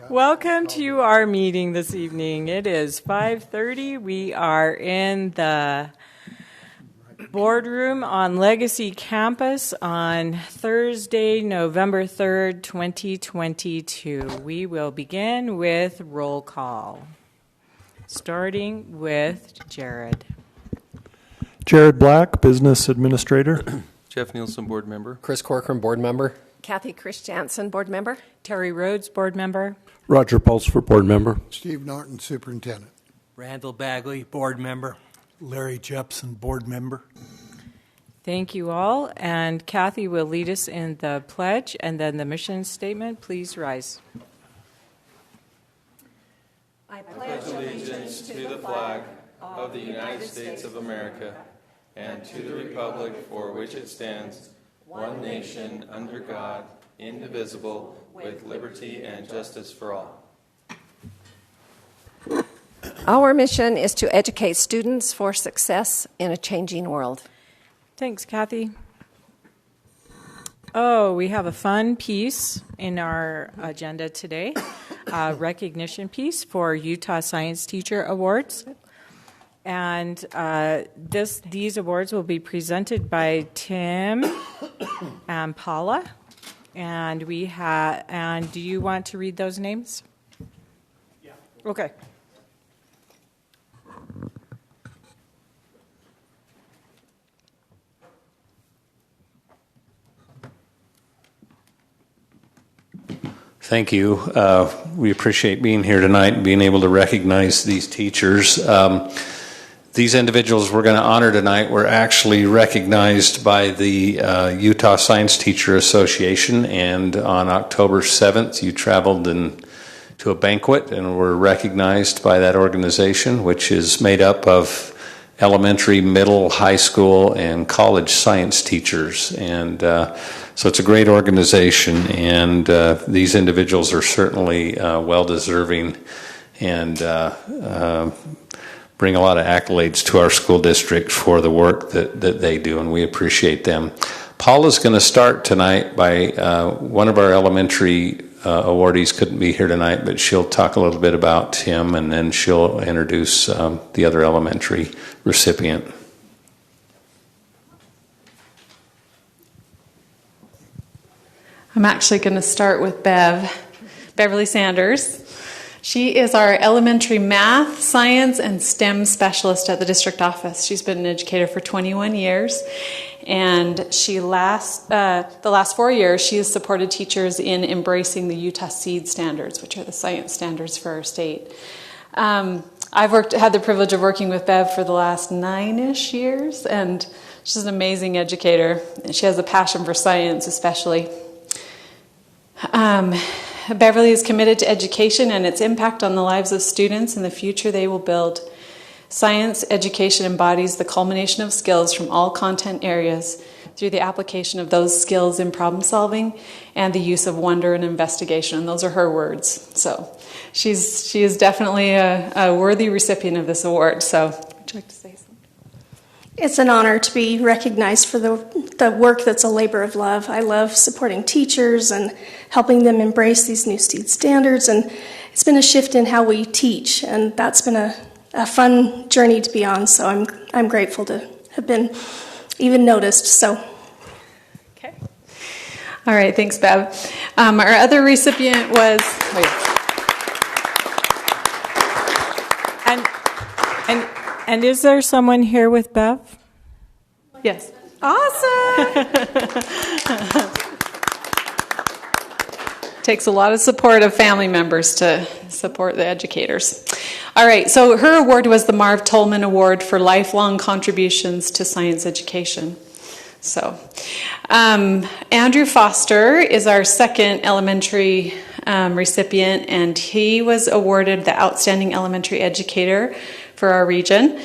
Welcome to our meeting this evening. It is 5:30. We are in the boardroom on Legacy Campus on Thursday, November 3rd, 2022. We will begin with roll call, starting with Jared. Jared Black, Business Administrator. Jeff Nielsen, Board Member. Chris Corcoran, Board Member. Kathy Christiansen, Board Member. Terry Rhodes, Board Member. Roger Pulsford, Board Member. Steve Norton, Superintendent. Randall Bagley, Board Member. Larry Jepson, Board Member. Thank you all. And Kathy will lead us in the pledge and then the mission statement. Please rise. I pledge allegiance to the flag of the United States of America and to the republic for which it stands, one nation under God, indivisible, with liberty and justice for all. Our mission is to educate students for success in a changing world. Thanks, Kathy. Oh, we have a fun piece in our agenda today, a recognition piece for Utah Science Teacher Awards. And these awards will be presented by Tim and Paula. And do you want to read those names? Yeah. Okay. Thank you. We appreciate being here tonight and being able to recognize these teachers. These individuals we're going to honor tonight were actually recognized by the Utah Science Teacher Association, and on October 7th you traveled to a banquet and were recognized by that organization, which is made up of elementary, middle, high school, and college science teachers. And so it's a great organization, and these individuals are certainly well-deserving and bring a lot of accolades to our school district for the work that they do, and we appreciate them. Paula's going to start tonight by one of our elementary awardees couldn't be here tonight, but she'll talk a little bit about him, and then she'll introduce the other elementary recipient. I'm actually going to start with Beverly Sanders. She is our elementary math, science, and STEM specialist at the district office. She's been an educator for 21 years, and the last 4 years she has supported teachers in embracing the Utah SEED standards, which are the science standards for our state. I've had the privilege of working with Bev for the last 9-ish years, and she's an amazing educator. She has a passion for science, especially. Beverly is committed to education and its impact on the lives of students and the future they will build. Science education embodies the culmination of skills from all content areas through the application of those skills in problem solving and the use of wonder and investigation. And those are her words. So she is definitely a worthy recipient of this award. So would you like to say something? It's an honor to be recognized for the work that's a labor of love. I love supporting teachers and helping them embrace these new STEED standards, and it's been a shift in how we teach, and that's been a fun journey to be on, so I'm grateful to have been even noticed. So. Okay. All right, thanks, Bev. Our other recipient was... And is there someone here with Bev? Yes. Awesome! Takes a lot of support of family members to support the educators. All right, so her award was the Marv Tolman Award for Lifelong Contributions to Science Education. So, Andrew Foster is our second elementary recipient, and he was awarded the Outstanding Elementary Educator for our region.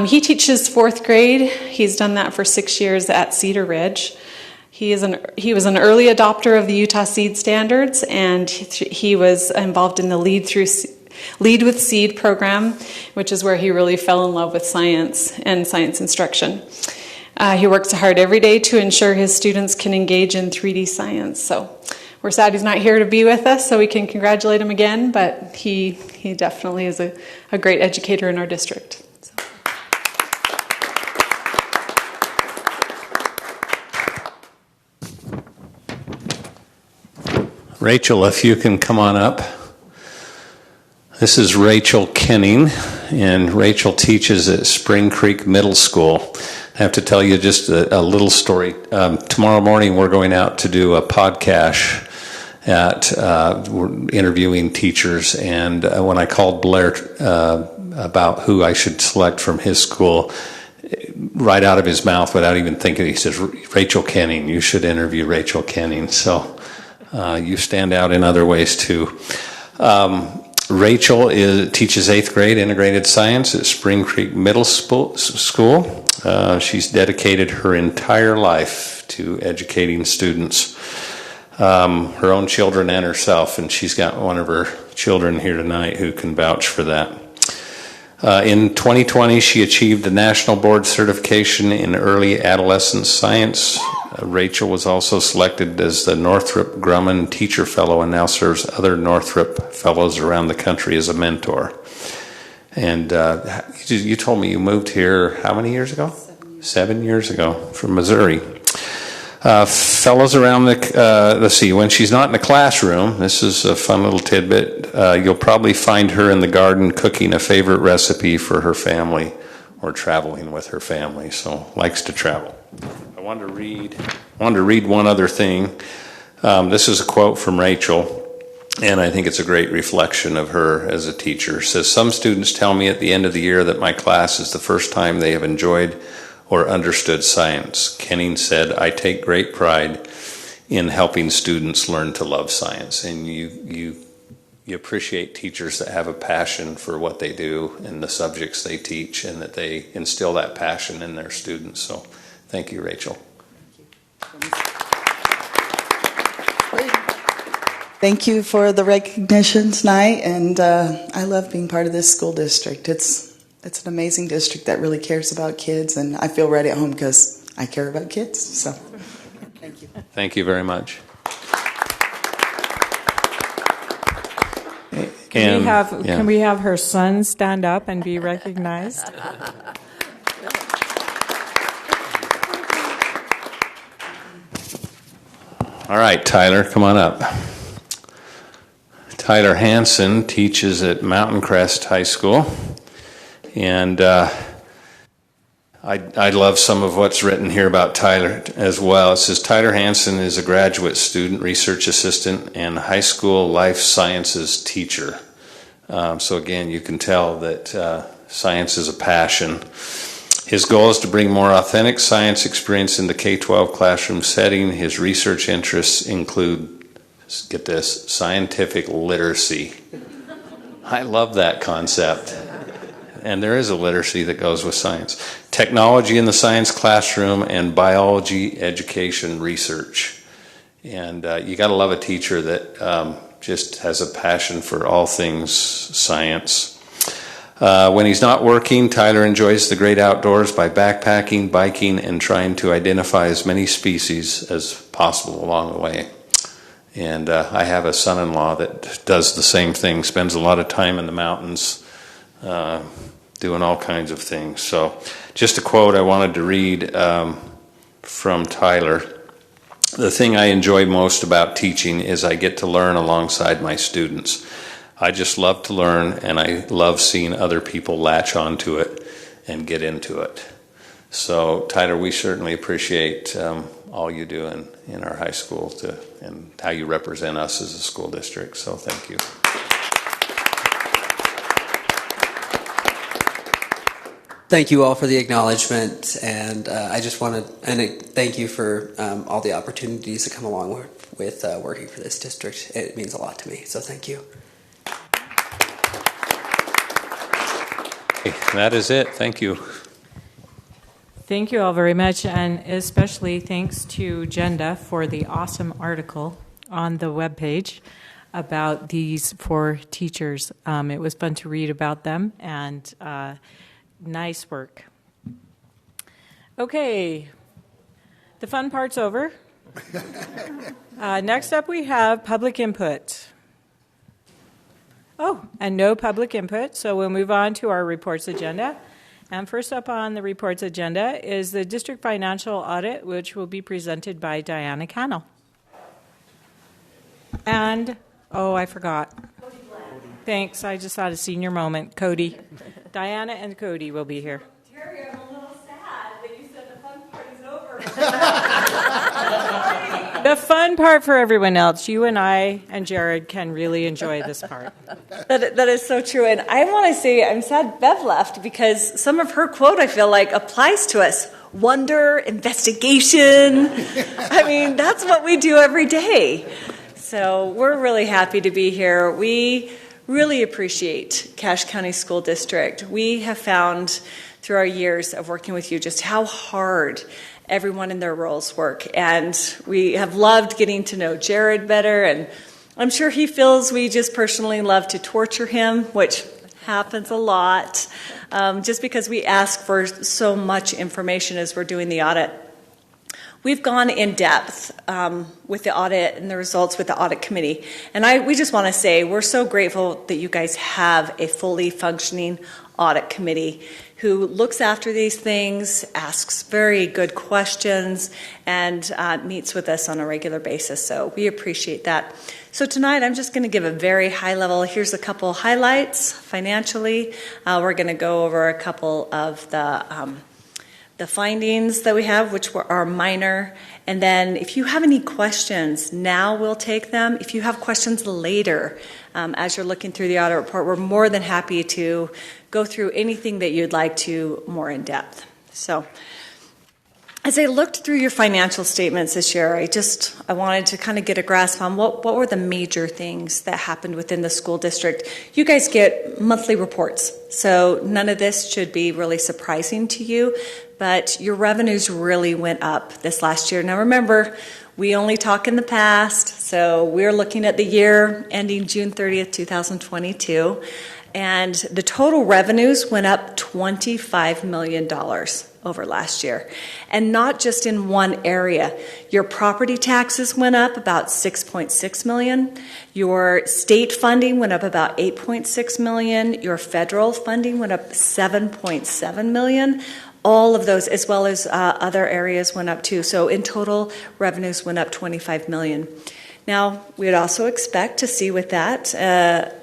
He teaches 4th grade. He's done that for 6 years at Cedar Ridge. He was an early adopter of the Utah SEED standards, and he was involved in the Lead with SEED program, which is where he really fell in love with science and science instruction. He works hard every day to ensure his students can engage in 3D science. So we're sad he's not here to be with us, so we can congratulate him again. But he definitely is a great educator in our district. So. Rachel, if you can come on up. This is Rachel Kenning, and Rachel teaches at Spring Creek Middle School. I have to tell you just a little story. Tomorrow morning we're going out to do a podcast we're interviewing teachers, and when I called Blair about who I should select from his school, right out of his mouth without even thinking, he says, Rachel Kenning, you should interview Rachel Kenning. So you stand out in other ways too. Rachel teaches 8th grade integrated science at Spring Creek Middle School. She's dedicated her entire life to educating students, her own children and herself, and she's got one of her children here tonight who can vouch for that. In 2020, she achieved the National Board Certification in Early Adolescent Science. Rachel was also selected as the Northrop Grumman Teacher Fellow and now serves other Northrop Fellows around the country as a mentor. And you told me you moved here how many years ago? 7 years ago from Missouri. Fellows around let's see, when she's not in the classroom, this is a fun little tidbit, you'll probably find her in the garden cooking a favorite recipe for her family or traveling with her family, so likes to travel. I wanted to read one other thing. This is a quote from Rachel, and I think it's a great reflection of her as a teacher. It says, some students tell me at the end of the year that my class is the first time they have enjoyed or understood science. Kenning said, I take great pride in helping students learn to love science. And you appreciate teachers that have a passion for what they do and the subjects they teach, and that they instill that passion in their students. So thank you, Rachel. Thank you for the recognition tonight, and I love being part of this school district. It's an amazing district that really cares about kids, and I feel right at home because I care about kids. So, thank you. Thank you very much. Can we have her son stand up and be recognized? All right, Tyler, come on up. Tyler Hansen teaches at Mountain Crest High School, and I love some of what's written here about Tyler as well. It says, Tyler Hansen is a graduate student, research assistant, and high school life sciences teacher. So again, you can tell that science is a passion. His goal is to bring more authentic science experience in the K-12 classroom setting. His research interests include, get this, scientific literacy. I love that concept. And there is a literacy that goes with science. Technology in the science classroom and biology education research. And you got to love a teacher that just has a passion for all things science. When he's not working, Tyler enjoys the great outdoors by backpacking, biking, and trying to identify as many species as possible along the way. And I have a son-in-law that does the same thing, spends a lot of time in the mountains, doing all kinds of things. So just a quote I wanted to read from Tyler. The thing I enjoy most about teaching is I get to learn alongside my students. I just love to learn, and I love seeing other people latch onto it and get into it. So, Tyler, we certainly appreciate all you do in our high school and how you represent us as a school district. So, thank you. Thank you all for the acknowledgement, and I just want to thank you for all the opportunities that come along with working for this district. It means a lot to me, so thank you. That is it. Thank you. Thank you all very much, and especially thanks to Jenda for the awesome article on the webpage about these 4 teachers. It was fun to read about them, and nice work. Okay, the fun part's over. Next up, we have public input. Oh, and no public input, so we'll move on to our reports agenda. And first up on the reports agenda is the district financial audit, which will be presented by Diana Cannell. And, oh, I forgot. Thanks, I just had a senior moment. Cody. Diana and Cody will be here. Terry, I'm a little sad that you said the fun part is over. The fun part for everyone else, you and I and Jared can really enjoy this part. That is so true. And I want to say I'm sad Bev left because some of her quote, I feel like, applies to us. Wonder, investigation. I mean, that's what we do every day. So we're really happy to be here. We really appreciate Cache County School District. We have found through our years of working with you just how hard everyone in their roles work. And we have loved getting to know Jared better, and I'm sure he feels we just personally love to torture him, which happens a lot, just because we ask for so much information as we're doing the audit. We've gone in depth with the audit and the results with the audit committee. And we just want to say we're so grateful that you guys have a fully functioning audit committee who looks after these things, asks very good questions, and meets with us on a regular basis. So we appreciate that. So tonight I'm just going to give a very high level. Here's a couple highlights financially. We're going to go over a couple of the findings that we have, which are minor. And then if you have any questions, now we'll take them. If you have questions later, as you're looking through the audit report, we're more than happy to go through anything that you'd like to more in depth. So as I looked through your financial statements this year, I wanted to kind of get a grasp on what were the major things that happened within the school district. You guys get monthly reports, so none of this should be really surprising to you, but your revenues really went up this last year. Now remember, we only talk in the past, so we're looking at the year ending June 30th, 2022, and the total revenues went up $25 million over last year. And not just in one area. Your property taxes went up about $6.6 million. Your state funding went up about $8.6 million. Your federal funding went up $7.7 million. All of those, as well as other areas, went up too. So in total, revenues went up $25 million. Now, we'd also expect to see with that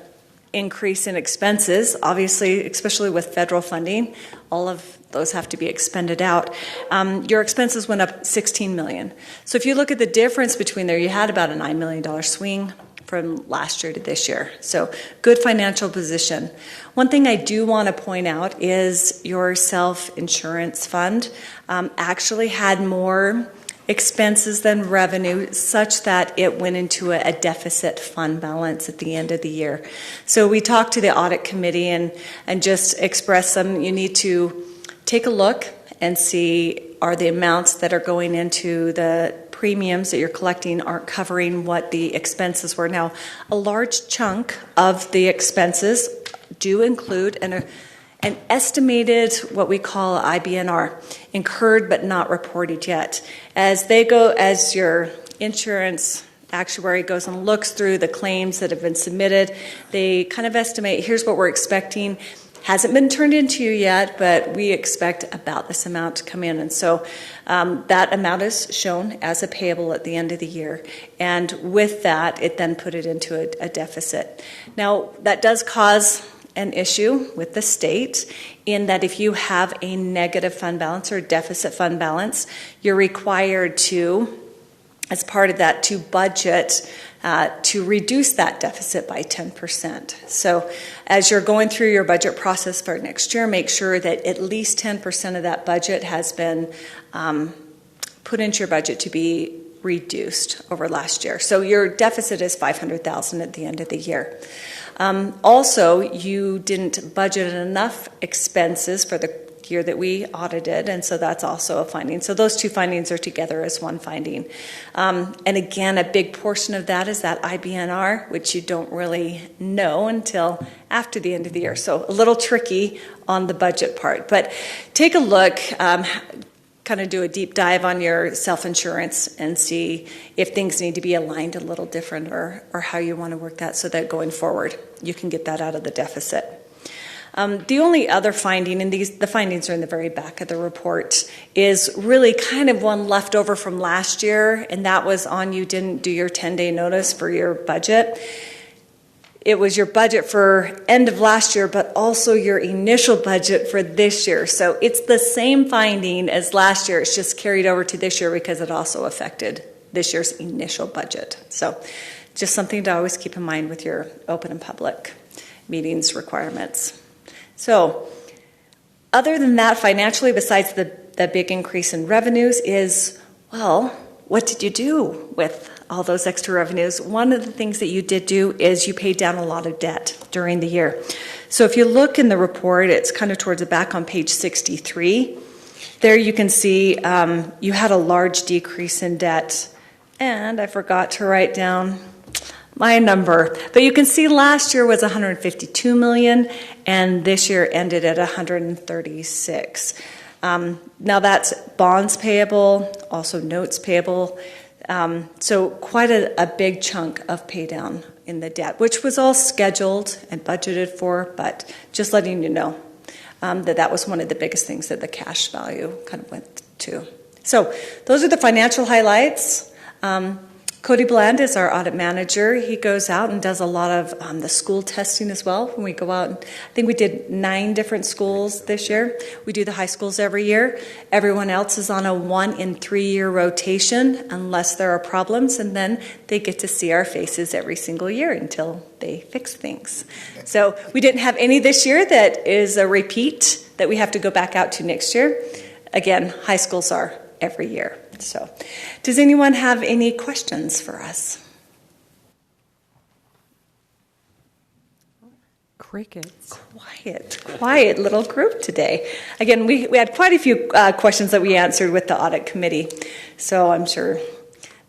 increase in expenses, obviously, especially with federal funding. All of those have to be expended out. Your expenses went up $16 million. So if you look at the difference between there, you had about a $9 million swing from last year to this year. So good financial position. One thing I do want to point out is your self-insurance fund actually had more expenses than revenue, such that it went into a deficit fund balance at the end of the year. So we talked to the audit committee and just expressed some, you need to take a look and see, are the amounts that are going into the premiums that you're collecting aren't covering what the expenses were. Now, a large chunk of the expenses do include an estimated, what we call IBNR, incurred but not reported yet. As your insurance actuary goes and looks through the claims that have been submitted, they kind of estimate, here's what we're expecting. Hasn't been turned into you yet, but we expect about this amount to come in. And so that amount is shown as a payable at the end of the year. And with that, it then put it into a deficit. Now, that does cause an issue with the state in that if you have a negative fund balance or deficit fund balance, you're required to, as part of that, to budget to reduce that deficit by 10%. So as you're going through your budget process for next year, make sure that at least 10% of that budget has been put into your budget to be reduced over last year. So your deficit is $500,000 at the end of the year. Also, you didn't budget enough expenses for the year that we audited, and so that's also a finding. So those two findings are together as one finding. And again, a big portion of that is that IBNR, which you don't really know until after the end of the year. So a little tricky on the budget part. But take a look. kind of do a deep dive on your self-insurance and see if things need to be aligned a little different or how you want to work that so that going forward you can get that out of the deficit. The only other finding, and the findings are in the very back of the report, is really kind of one left over from last year, and that was on you didn't do your 10-day notice for your budget. It was your budget for end of last year, but also your initial budget for this year. So it's the same finding as last year. It's just carried over to this year because it also affected this year's initial budget. So just something to always keep in mind with your open and public meetings requirements. So other than that, financially, besides the big increase in revenues is, well, what did you do with all those extra revenues? One of the things that you did do is you paid down a lot of debt during the year. So if you look in the report, it's kind of towards the back on page 63. There you can see you had a large decrease in debt. And I forgot to write down my number. But you can see last year was $152 million, and this year ended at $136. Now that's bonds payable, also notes payable. So quite a big chunk of pay down in the debt, which was all scheduled and budgeted for, but just letting you know that was one of the biggest things that the cash value kind of went to. So those are the financial highlights. Cody Bland is our audit manager. He goes out and does a lot of the school testing as well. When we go out, I think we did 9 different schools this year. We do the high schools every year. Everyone else is on a 1 in 3 year rotation unless there are problems, and then they get to see our faces every single year until they fix things. So we didn't have any this year that is a repeat that we have to go back out to next year. Again, high schools are every year. So, does anyone have any questions for us? Crickets. Quiet little group today. Again, we had quite a few questions that we answered with the audit committee, so I'm sure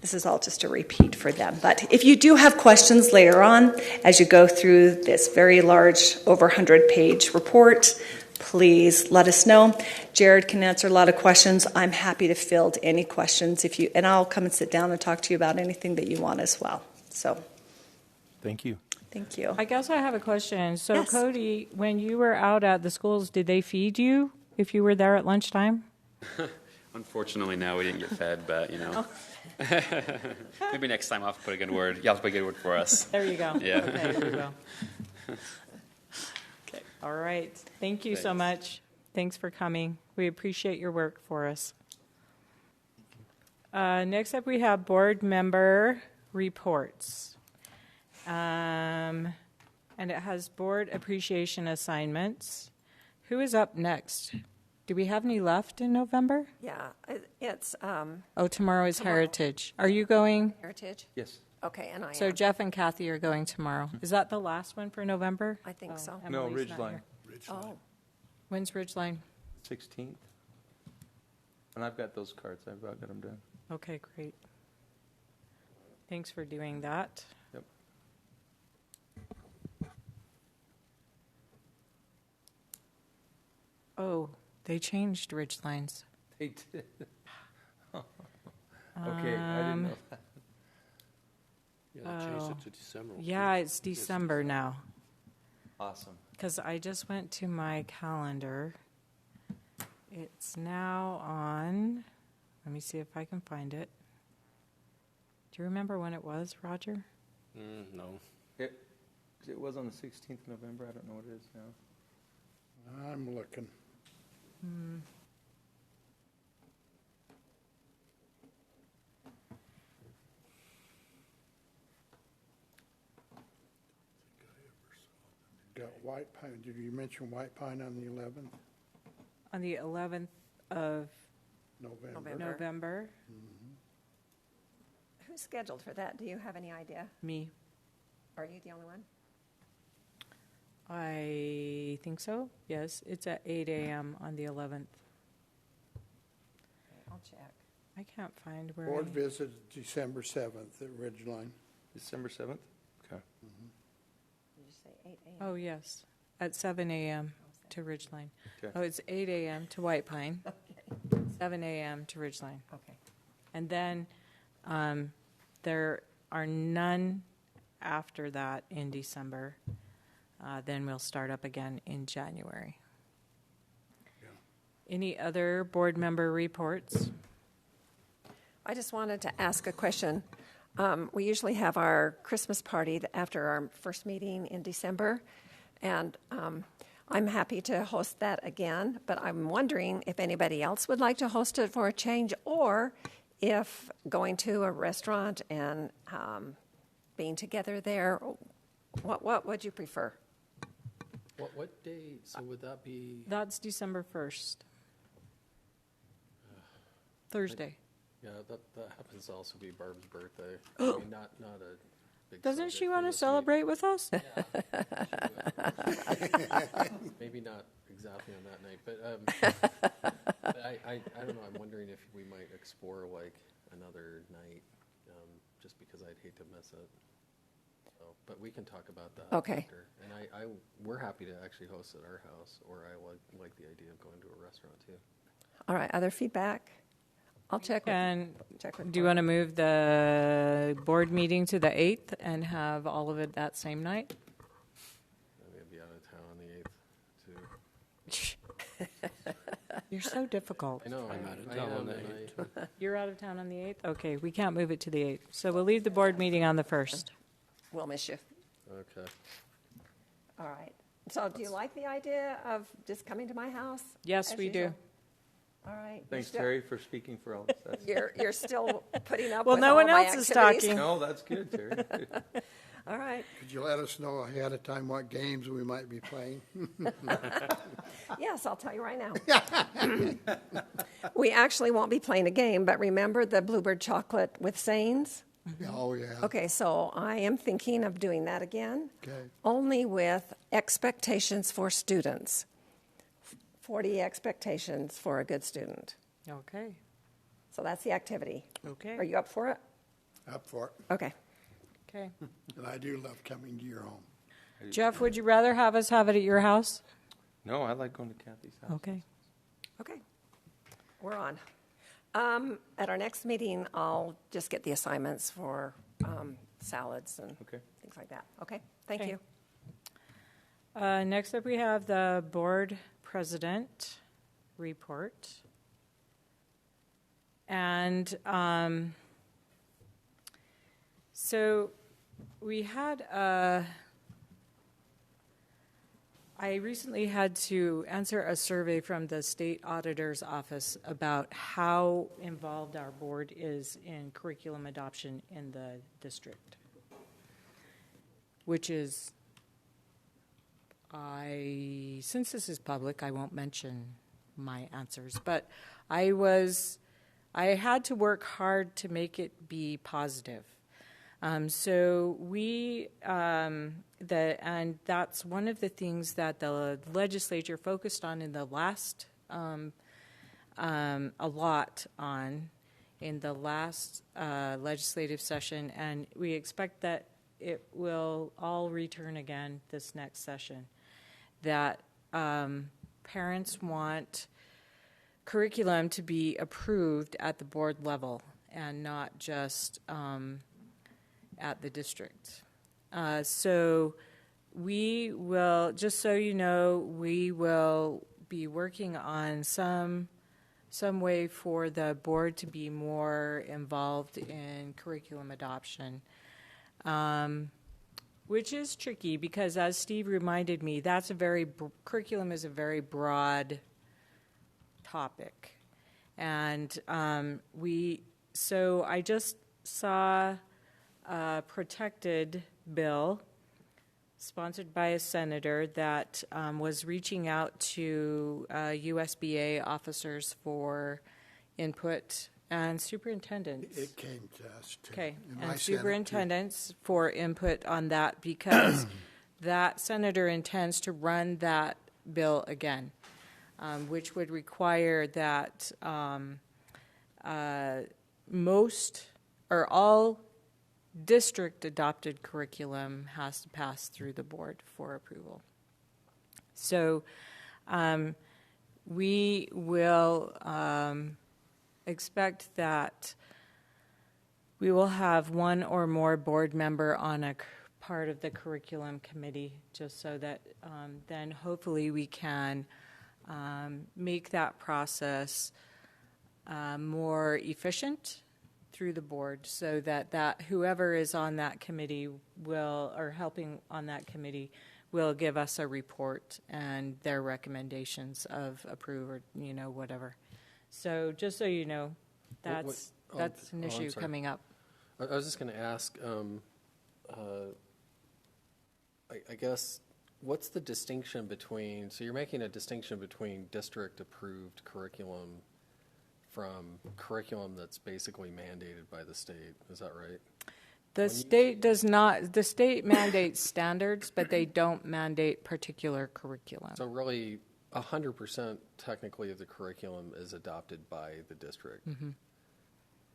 this is all just a repeat for them. But if you do have questions later on, as you go through this very large, over 100-page report, please let us know. Jared can answer a lot of questions. I'm happy to field any questions and I'll come and sit down and talk to you about anything that you want as well. So, Thank you. thank you. I guess I have a question. So, Yes. Cody, when you were out at the schools, did they feed you if you were there at lunchtime? Unfortunately, no, we didn't get fed, but, you know. Maybe next time I'll have to put a good word. Y'all have to put a good word for us. There you go. Yeah. Okay, there you go. Okay. All right. Thank you so Thanks. much. Thanks for coming. We appreciate your work for us. Next up, we have board member reports. And it has board appreciation assignments. Who is up next? Do we have any left in November? Yeah, it's Oh, tomorrow is Heritage. Are you going? Heritage. Yes. Okay, and I So am. Jeff and Kathy are going tomorrow. Is that the last one for November? I think so. No, Emily's not Ridgeline. here. Oh, When's Ridgeline? 16th. And I've got those cards. I've got them done. Okay, great. Thanks for doing that. Yep. Oh, they changed Ridgelines. They did. Okay, I didn't know that. Yeah, they changed it to December. Yeah, it's December now. Awesome. Because I just went to my calendar. It's now on, let me see if I can find it. Do you remember when it was, Roger? No. It was on the 16th of November. I don't know what it is now. I'm looking. Got White Pine. Did you mention White Pine on the 11th On the 11th of November? November, who's scheduled for that? Do you have any idea? me. Are you the only one? I think so, yes. It's at 8 a.m. on the 11th. Okay, I'll check. I can't find where Board I... visit December 7th at Ridgeline. December 7th? Okay. Did you say 8 a.m.? Oh, yes, at 7 a.m. to Ridgeline. Okay. Oh, it's 8 a.m. to White Pine. Okay. 7 a.m. to Ridgeline. Okay. And then there are none after that in December. Then we'll start up again in January. Any other board member reports? I just wanted to ask a question. We usually have our Christmas party after our first meeting in December, and I'm happy to host that again, but I'm wondering if anybody else would like to host it for a change, or if going to a restaurant and being together there, what would you prefer? What day, so would that be? That's December 1st. Thursday. Yeah, that happens to also be Barb's birthday. I mean, not a big Doesn't subject she for want to this celebrate with us? Maybe not exactly on that night, but I don't know. I'm wondering if we might explore like another night, just because I'd hate to miss it. So, but we can talk about that Okay. after. And we're happy to actually host at our house, or I like the idea of going to a restaurant too. All right, other feedback? I'll check with Do you want to move the board meeting to the 8th and have all of it that same night? I'm going to be out of town on the 8th too. You're so difficult. I know. I'm out of town on the 8th. You're out of town on the 8th? Okay, we can't move it to the 8th. So we'll leave the board meeting on the 1st. We'll miss you. Okay. All right. So do you like the idea of just coming to my house? Yes, as we usual? do. All right. Thanks, Terry, for speaking for all this. You're still putting up Well, with no all one my else is activities? talking. No, that's good, Terry. All right. Could you let us know ahead of time what games we might be playing? Yes, I'll tell you right now. We actually won't be playing a game, but remember the Bluebird chocolate with sayings? Oh, yeah. Okay, so I am thinking of doing that again. Okay. Only with expectations for students. 40 expectations for a good student. Okay. So that's the activity. Okay. Are you up for it? Up for it. Okay. Okay. And I do love coming to your home. Jeff, would you rather have us have it at your house? No, I like going to Kathy's house. Okay. Okay. We're on. At our next meeting, I'll just get the assignments for salads and things like that. Okay, thank Okay. you. Next up, we have the board president report. And so we had I recently had to answer a survey from the state auditor's office about how involved our board is in curriculum adoption in the district, which is, since this is public, I won't mention my answers, but I had to work hard to make it be positive. So we, and that's one of the things that the legislature focused on in the last, a lot on in the last legislative session, and we expect that it will all return again this next session. That parents want curriculum to be approved at the board level and not just at the district. So we will, just so you know, we will be working on some way for the board to be more involved in curriculum adoption, which is tricky because, as Steve reminded me, that's curriculum is a very broad topic. And so I just saw a protected bill sponsored by a senator that was reaching out to USBA officers for input and superintendents. It came to us, too. Okay, And and my Senate, superintendents for input on that because that senator intends to run that bill again, which would require that most or all district-adopted curriculum has to pass through the board for approval. So we will expect that we will have one or more board member on a part of the curriculum committee, just so that then hopefully we can make that process more efficient through the board, so that whoever is on that committee will, or helping on that committee, will give us a report and their recommendations of approve or whatever. So just so you know, that's an issue coming up. I was just going to ask, I guess, what's the distinction between, so you're making a distinction between district-approved curriculum from curriculum that's basically mandated by the state, is that right? The state does not, the state mandates standards, but they don't mandate particular curriculum. So really, 100% technically of the curriculum is adopted by the district. Mm-hmm.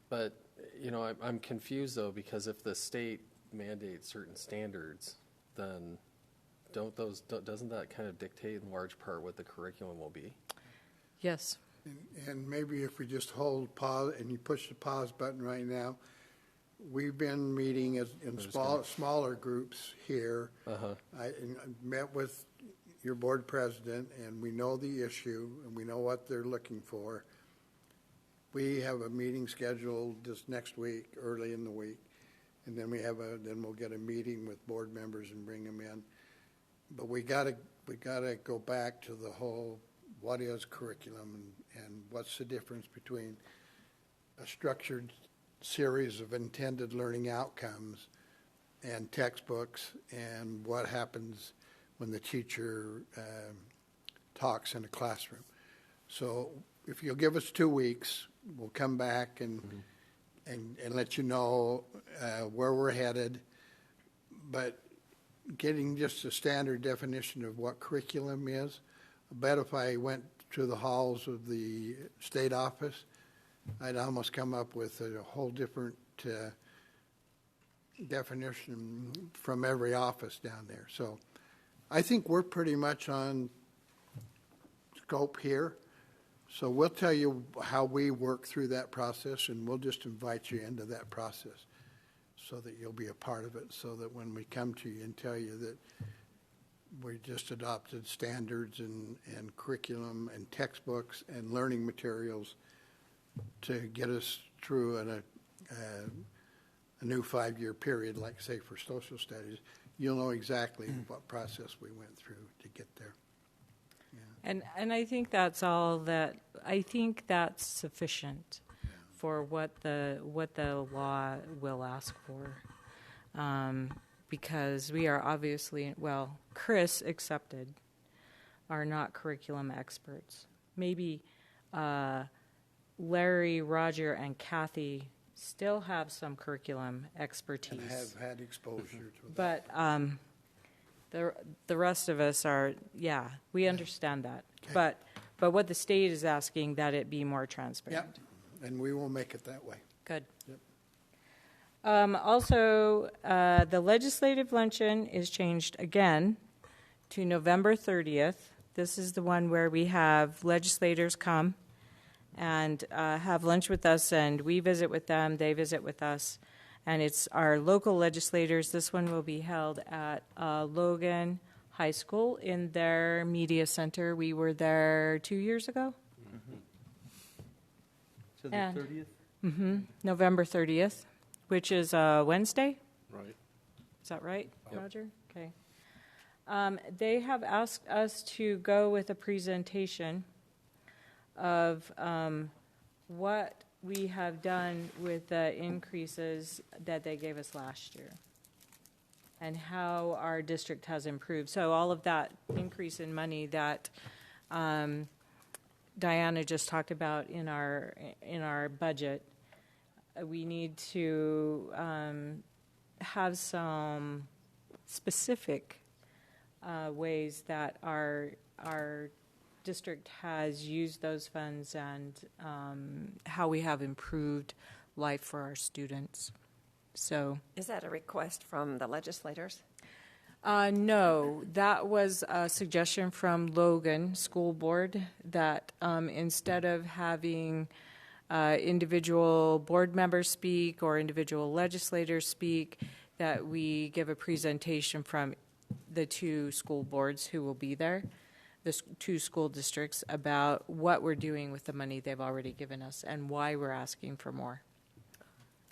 But, I'm confused though, because if the state mandates certain standards, then doesn't that kind of dictate in large part what the curriculum will be? Yes. And maybe if we just hold pause and you push the pause button right now, we've been meeting in smaller groups here. I met with your board president, and we know the issue, and we know what they're looking for. We have a meeting scheduled this next week, early in the week, and then we'll get a meeting with board members and bring them in. But we gotta go back to the whole, what is curriculum, and what's the difference between a structured series of intended learning outcomes and textbooks, and what happens when the teacher talks in a classroom. So if you'll give us 2 weeks, we'll come back and let you know where we're headed. But getting just a standard definition of what curriculum is, I bet if I went to the halls of the state office, I'd almost come up with a whole different definition from every office down there. So I think we're pretty much on scope here. So we'll tell you how we work through that process, and we'll just invite you into that process so that you'll be a part of it, so that when we come to you and tell you that we just adopted standards and curriculum and textbooks and learning materials to get us through a new 5-year period, like say for social studies, you'll know exactly what process we went through to get there. And I think that's all that, I think that's sufficient for what the law will ask for. Because we are obviously, well, Chris accepted, are not curriculum experts. Maybe Larry, Roger, and Kathy still have some curriculum expertise. And have had exposure to that. But the rest of us are, we understand that. Okay. But what the state is asking, that it be more transparent. Yep, and we will make it that way. Good. Yep. Also, the legislative luncheon is changed again to November 30th. This is the one where we have legislators come and have lunch with us, and we visit with them, they visit with us, and it's our local legislators. This one will be held at Logan High School in their media center. We were there 2 years ago. So the 30th? Mm-hmm. November 30th, which is Wednesday. Right. Is that right, Yep. Roger? Okay. They have asked us to go with a presentation of what we have done with the increases that they gave us last year and how our district has improved. So all of that increase in money that Diana just talked about in our budget, we need to have some specific ways that our district has used those funds and how we have improved life for our students. So, is that a request from the legislators? No, that was a suggestion from Logan School Board that instead of having individual board members speak or individual legislators speak, that we give a presentation from the two school boards who will be there, the two school districts, about what we're doing with the money they've already given us and why we're asking for more.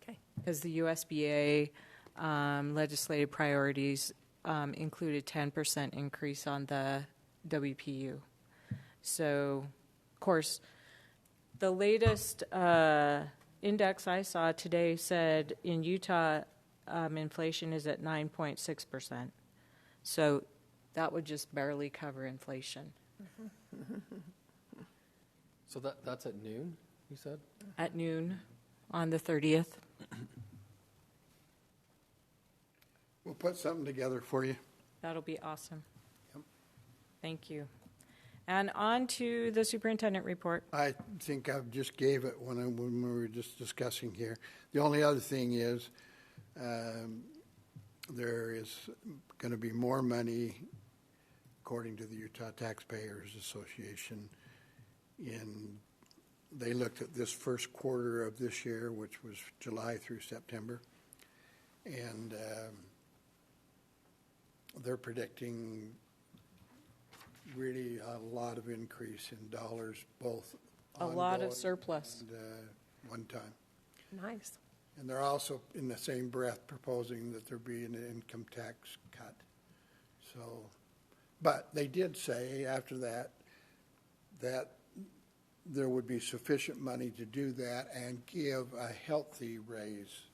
Okay. Because the USBA legislative priorities included 10% increase on the WPU. So, of course, the latest index I saw today said in Utah, inflation is at 9.6%. So that would just barely cover inflation. So that's at noon, you said? At noon on the 30th. We'll put something together for you. That'll be awesome. Yep. Thank you. And on to the superintendent report. I think I just gave it when we were just discussing here. The only other thing is there is going to be more money, according to the Utah Taxpayers Association. They looked at this first quarter of this year, which was July through September, and they're predicting really a lot of increase in dollars, both A lot of ongoing surplus. and one time. Nice. And they're also, in the same breath, proposing that there be an income tax cut. So, but they did say after that there would be sufficient money to do that and give a healthy raise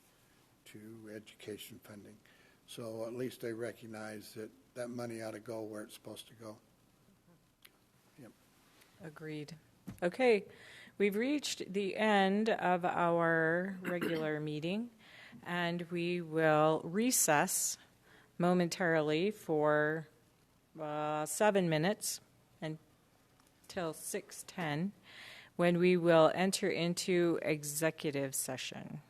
to education funding. So at least they recognize that that money ought to go where it's supposed to go. Yep. Agreed. Okay, we've reached the end of our regular meeting, and we will recess momentarily for 7 minutes until 6:10, when we will enter into executive session.